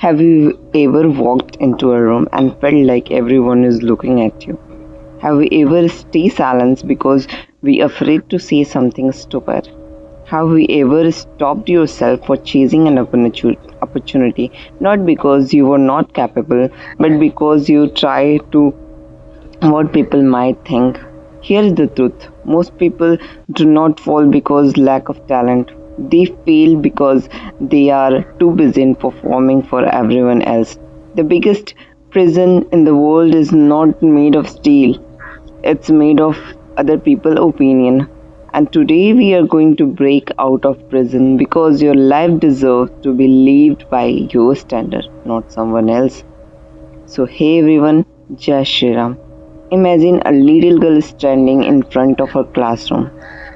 Have you ever walked into a room and felt like everyone is looking at you? Have we ever stay silent because we afraid to say something stupid? Have we ever stopped yourself for chasing an opportunity not because you were not capable but because you try to what people might think? Here is the truth. Most people do not fall because lack of talent. They fail because they are too busy in performing for everyone else. The biggest prison in the world is not made of steel. It's made of other people's opinion. And today we are going to break out of prison because your life deserves to be lived by your standard, not someone else. So hey everyone, Jai Shri Ram. Imagine a little girl standing in front of her classroom.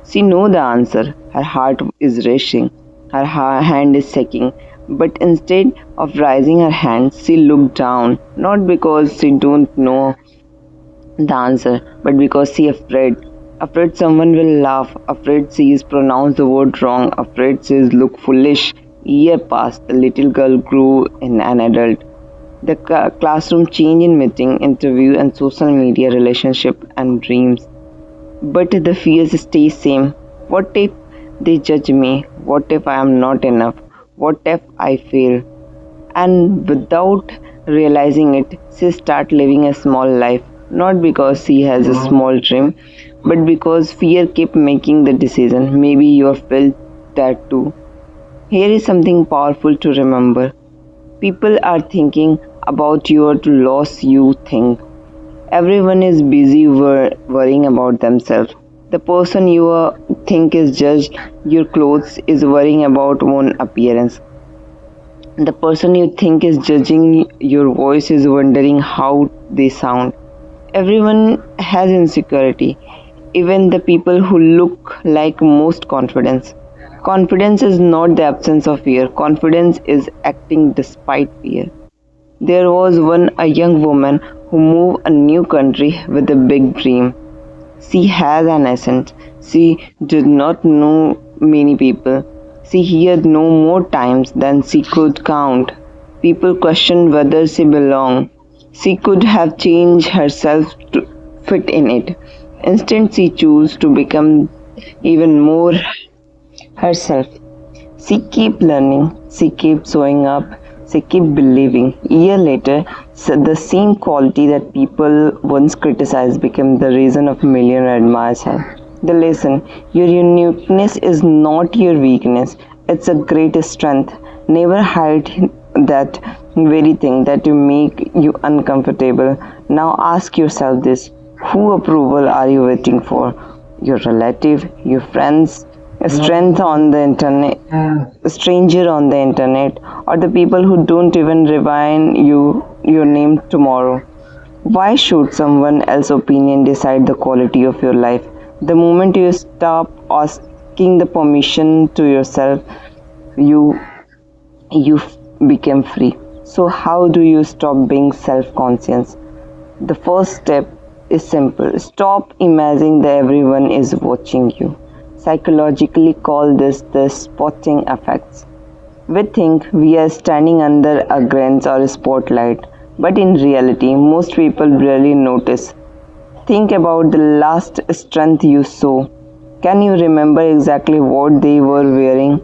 She knows the answer. Her heart is racing. Her hand is shaking. But instead of raising her hand, she looked down. Not because she don't know the answer, but because she afraid. Afraid someone will laugh. Afraid she is pronounced the word wrong. Afraid she is look foolish. Year passed. The little girl grew in an adult. The classroom changed in meeting, interview, and social media, relationship, and dreams. But the fears stay same. What if they judge me? What if I am not enough? What if I fail? And without realizing it, she start living a small life. Not because she has a small dream, but because fear kept making the decision. Maybe you have felt that too. Here is something powerful to remember. People are thinking about your loss. You think everyone is busy worrying about themselves. The person you think is judged your clothes is worrying about one appearance. The person you think is judging your voice is wondering how they sound. Everyone has insecurity, even the people who look like most confidence. Confidence is not the absence of fear. Confidence is acting despite fear. There was one a young woman who moved a new country with a big dream. She has an accent. She did not know many people. She heard no more times than she could count. People questioned whether she belonged. She could have changed herself to fit in it. Instead, she chose to become even more herself. She kept learning, she kept showing up, she kept believing. Year later, the same quality that people once criticized became the reason of millions admires her. The lesson: your uniqueness is not your weakness; it's a great strength. Never hide that very thing that you make you uncomfortable. Now ask yourself this: who approval are you waiting for? Your relative, your friends, a strength on the internet, a stranger on the internet, or the people who don't even remind you your name tomorrow. Why should someone else's opinion decide the quality of your life? The moment you stop asking the permission to yourself, you you become free. So how do you stop being self-conscious? The first step is simple. Stop imagining that everyone is watching you. Psychologically call this the spotting effects. We think we are standing under a glance or a spotlight, but in reality, most people barely notice. Think about the last strength you saw. Can you remember exactly what they were wearing?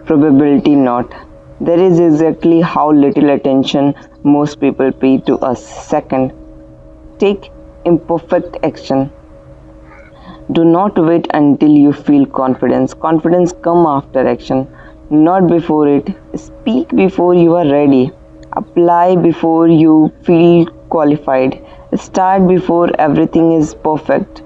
Probability not. That is exactly how little attention most people pay to us. Second, take imperfect action. Do not wait until you feel confidence. Confidence comes after action, not before it. Speak before you are ready. Apply before you feel qualified. Start before everything is perfect.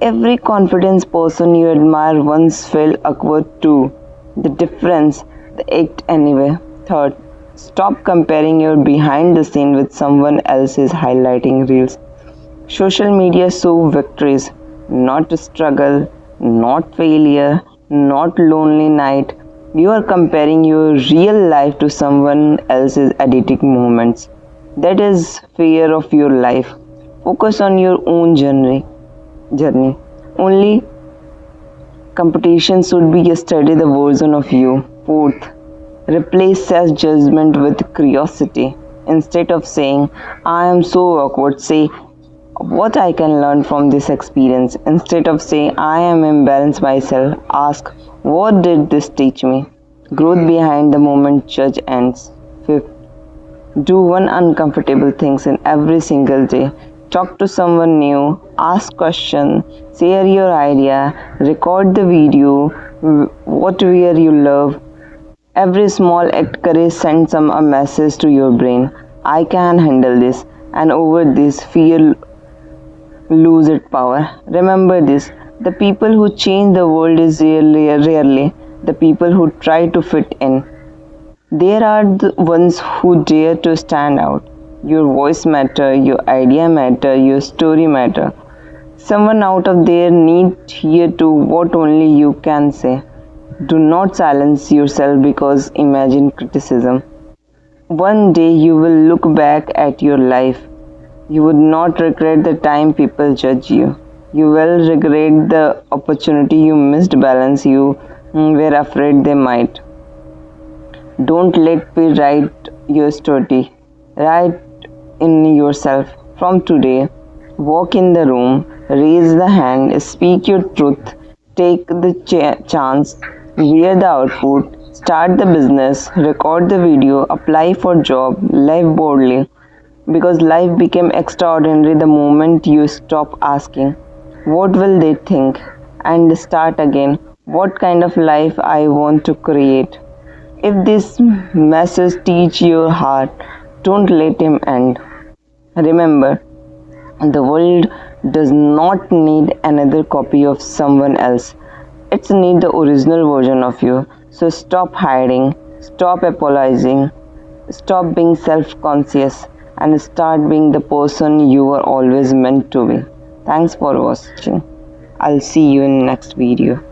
Every confident person you admire once felt awkward too. The difference, the act anyway. Third, stop comparing your behind the scene with someone else's highlighting reels. Social media show victories, not struggle, not failure, not lonely night. You are comparing your real life to someone else's editing moments. That is fear of your life. Focus on your own journey. Only competition should be yesterday the version of you. Fourth, Replace self judgment with curiosity. Instead of saying, I am so awkward, say, what I can learn from this experience. Instead of saying, I am imbalanced myself, ask, what did this teach me? Growth behind the moment judge ends. Fifth, do one uncomfortable things in every single day. Talk to someone new, ask questions, share your idea, record the video, what where you love. Every small act courage sends some a message to your brain. I can handle this, and over this fear lose its power. Remember this: the people who change the world is rarely the people who try to fit in. There are the ones who dare to stand out. Your voice matter, your idea matter, your story matter. Someone out of there need hear to what only you can say. Do not silence yourself because imagine criticism. One day you will look back at your life. You would not regret the time people judge you. You will regret the opportunity you missed balance you were afraid they might. Don't let fear write your story. Write in yourself. From today, walk in the room, raise the hand, speak your truth, take the chance, wear the outfit, start the business, record the video, apply for job, live boldly. Because life became extraordinary the moment you stop asking, what will they think? And start again, what kind of life I want to create. If this message teach your heart, don't let him end. Remember, the world does not need another copy of someone else. It needs the original version of you. So stop hiding, stop apologizing, stop being self-conscious, and start being the person you were always meant to be. Thanks for watching. I'll see you in next video.